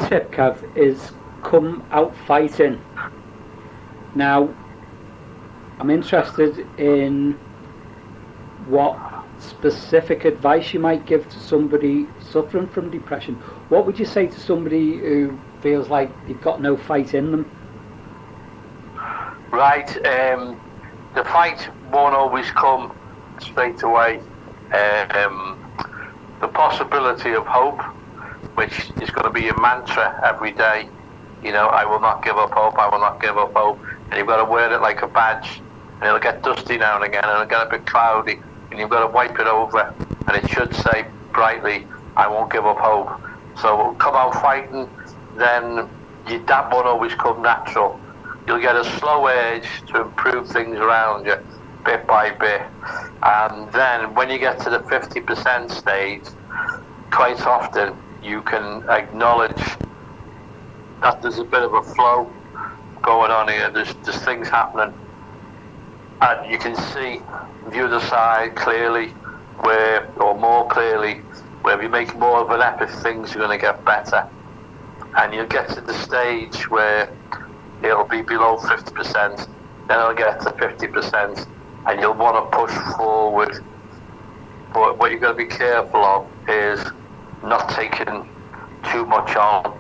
tip, Kev, is come out fighting. Now, I'm interested in what specific advice you might give to somebody suffering from depression. What would you say to somebody who feels like they've got no fight in them? Right, the fight won't always come straight away. The possibility of hope, which is going to be a mantra every day, you know, I will not give up hope, I will not give up hope, and you've got to wear it like a badge, and it'll get dusty now and again, and it'll get a bit cloudy, and you've got to wipe it over, and it should say brightly, I won't give up hope. So come out fighting, then that won't always come natural. You'll get a slow edge to improve things around you, bit by bit. And then when you get to the 50% stage, quite often you can acknowledge that there's a bit of a flow going on here. There's things happening. And you can see the other side clearly, or more clearly, where if you make more of an effort, things are going to get better. And you'll get to the stage where it'll be below 50%, then it'll get to 50%, and you'll want to push forward. But what you've got to be careful of is not taking too much on,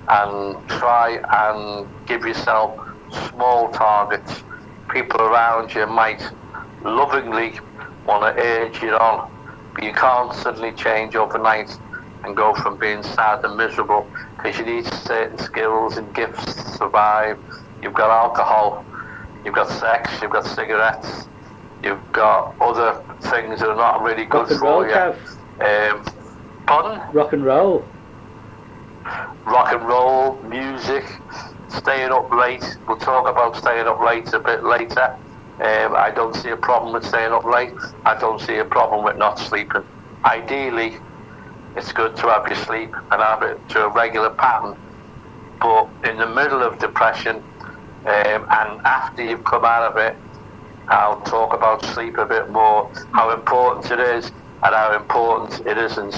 and try and give yourself small targets. People around you might lovingly want to urge you on, but you can't suddenly change overnight and go from being sad and miserable, because you need certain skills and gifts to survive. You've got alcohol, you've got sex, you've got cigarettes, you've got other things that are not really good for you. Pardon? Rock and roll. Rock and roll, music, staying up late. We'll talk about staying up late a bit later. I don't see a problem with staying up late. I don't see a problem with not sleeping. Ideally, it's good to have your sleep and have it to a regular pattern. But in the middle of depression, and after you've come out of it, I'll talk about sleep a bit more, how important it is and how important it isn't.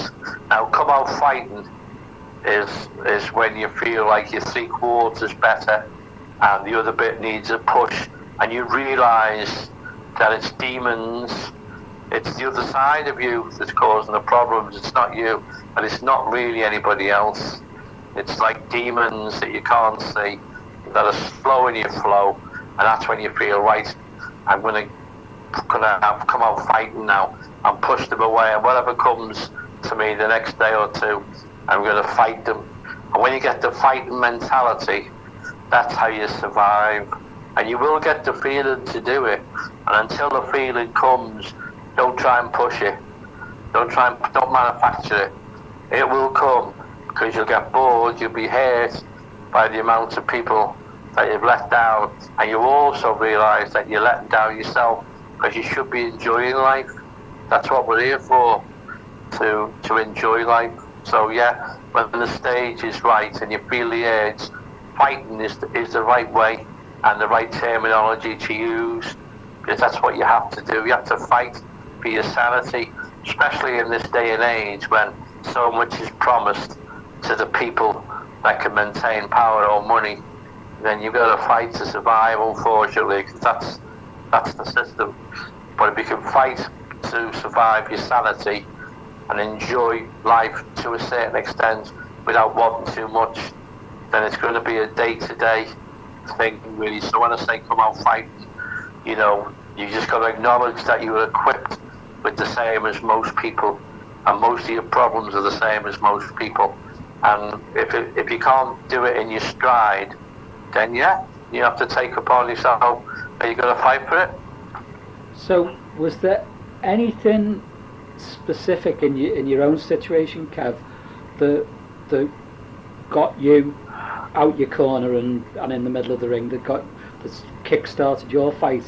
Now, come out fighting is when you feel like you're 3/4 better and the other bit needs a push, and you realise that it's demons, it's the other side of you that's causing the problems. It's not you, and it's not really anybody else. It's like demons that you can't see that are slowing your flow, and that's when you feel, right, I'm gonna come out fighting now and push them away, and whatever comes to me the next day or two, I'm gonna fight them. And when you get the fighting mentality, that's how you survive, and you will get the feeling to do it. And until the feeling comes, don't try and push it. Don't manufacture it. It will come, because you'll get bored, you'll be hurt by the amount of people that you've let down, and you also realise that you're letting down yourself, because you should be enjoying life. That's what we're here for, to enjoy life. So yeah, when the stage is right and you feel the urge, fighting is the right way and the right terminology to use, because that's what you have to do. You have to fight for your sanity, especially in this day and age when so much is promised to the people that can maintain power or money. Then you've got to fight to survive, unfortunately, because that's the system. But if you can fight to survive your sanity and enjoy life to a certain extent without wanting too much, then it's going to be a day-to-day thing, really. So when I say come out fighting, you know, you just got to acknowledge that you are equipped with the same as most people, and most of your problems are the same as most people. And if you can't do it in your stride, then yeah, you have to take upon yourself. Are you going to fight for it? So, was there anything specific in your own situation, Kev, that got you out your corner and in the middle of the ring, that kick-started your fight?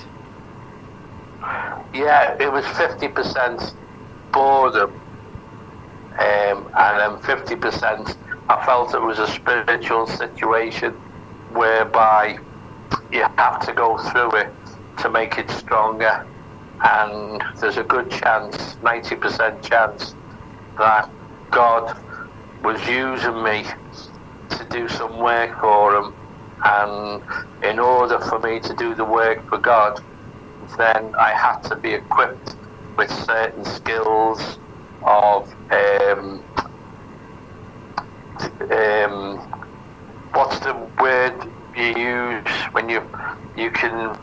Yeah, it was 50% boredom, and then 50% I felt it was a spiritual situation whereby you have to go through it to make it stronger, and there's a good chance, 90% chance, that God was using me to do some work for him, and in order for me to do the work for God, then I had to be equipped with certain skills of what's the word you use when you can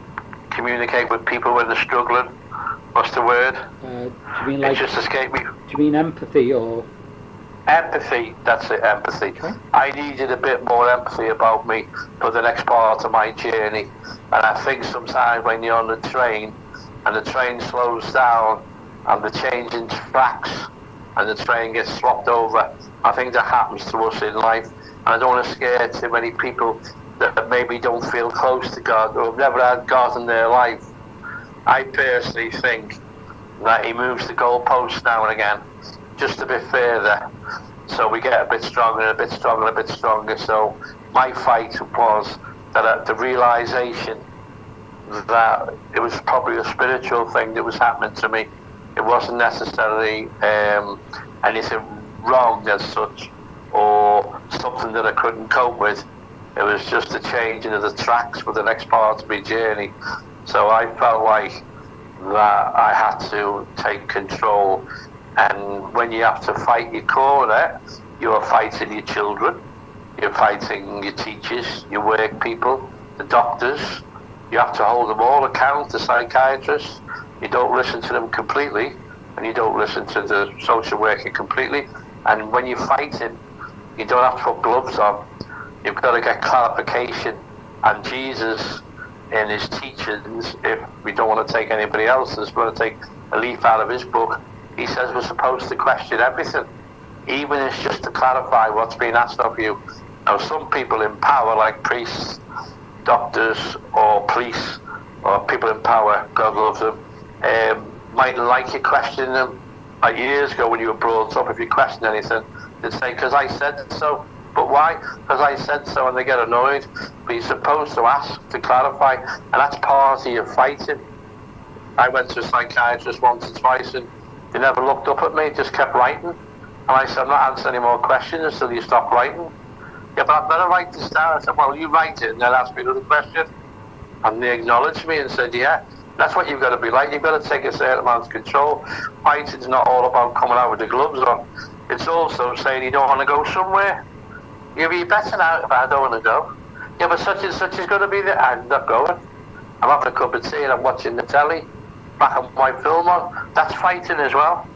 communicate with people when they're struggling? What's the word? Do you mean like? It just escaped me. Do you mean empathy or? Empathy, that's it, empathy. Okay. I needed a bit more empathy about me for the next part of my journey. And I think sometimes when you're on the train and the train slows down and the change in tracks and the train gets swapped over, I think that happens to us in life. And I don't want to scare too many people that maybe don't feel close to God or have never had God in their life. I personally think that he moves the goalposts now and again just a bit further, so we get a bit stronger, a bit stronger, a bit stronger. So my fight was that the realization that it was probably a spiritual thing that was happening to me. It wasn't necessarily anything wrong as such, or something that I couldn't cope with. It was just a change into the tracks for the next part of my journey. So I felt like that I had to take control. And when you have to fight your corner, you are fighting your children, you're fighting your teachers, your work people, the doctors. You have to hold them all account, the psychiatrists. You don't listen to them completely, and you don't listen to the social worker completely. And when you're fighting, you don't have to put gloves on. You've got to get clarification. And Jesus, in his teachings, if we don't want to take anybody else's, we want to take a leaf out of his book, he says we're supposed to question everything, even if it's just to clarify what's being asked of you. Now, some people in power, like priests, doctors, or police, or people in power, God loves them, might like you questioning them. Like years ago when you were brought up, if you question anything, they'd say, because I said so. But why? Because I said so, and they get annoyed. But you're supposed to ask, to clarify, and that's part of your fighting. I went to a psychiatrist once or twice, and they never looked up at me, just kept writing. And I said, I'm not answering any more questions until you stop writing. Yeah, but I better write this down. I said, well, you write it and then ask me another question. And they acknowledged me and said, yeah, that's what you've got to be like. You've got to take a certain amount of control. Fighting's not all about coming out with the gloves on. It's also saying you don't want to go somewhere. You'll be better now if I don't want to go. Yeah, but such and such is going to be there. I'm not going. I'm having a cup of tea and I'm watching the telly. Black and white film on. That's fighting as well.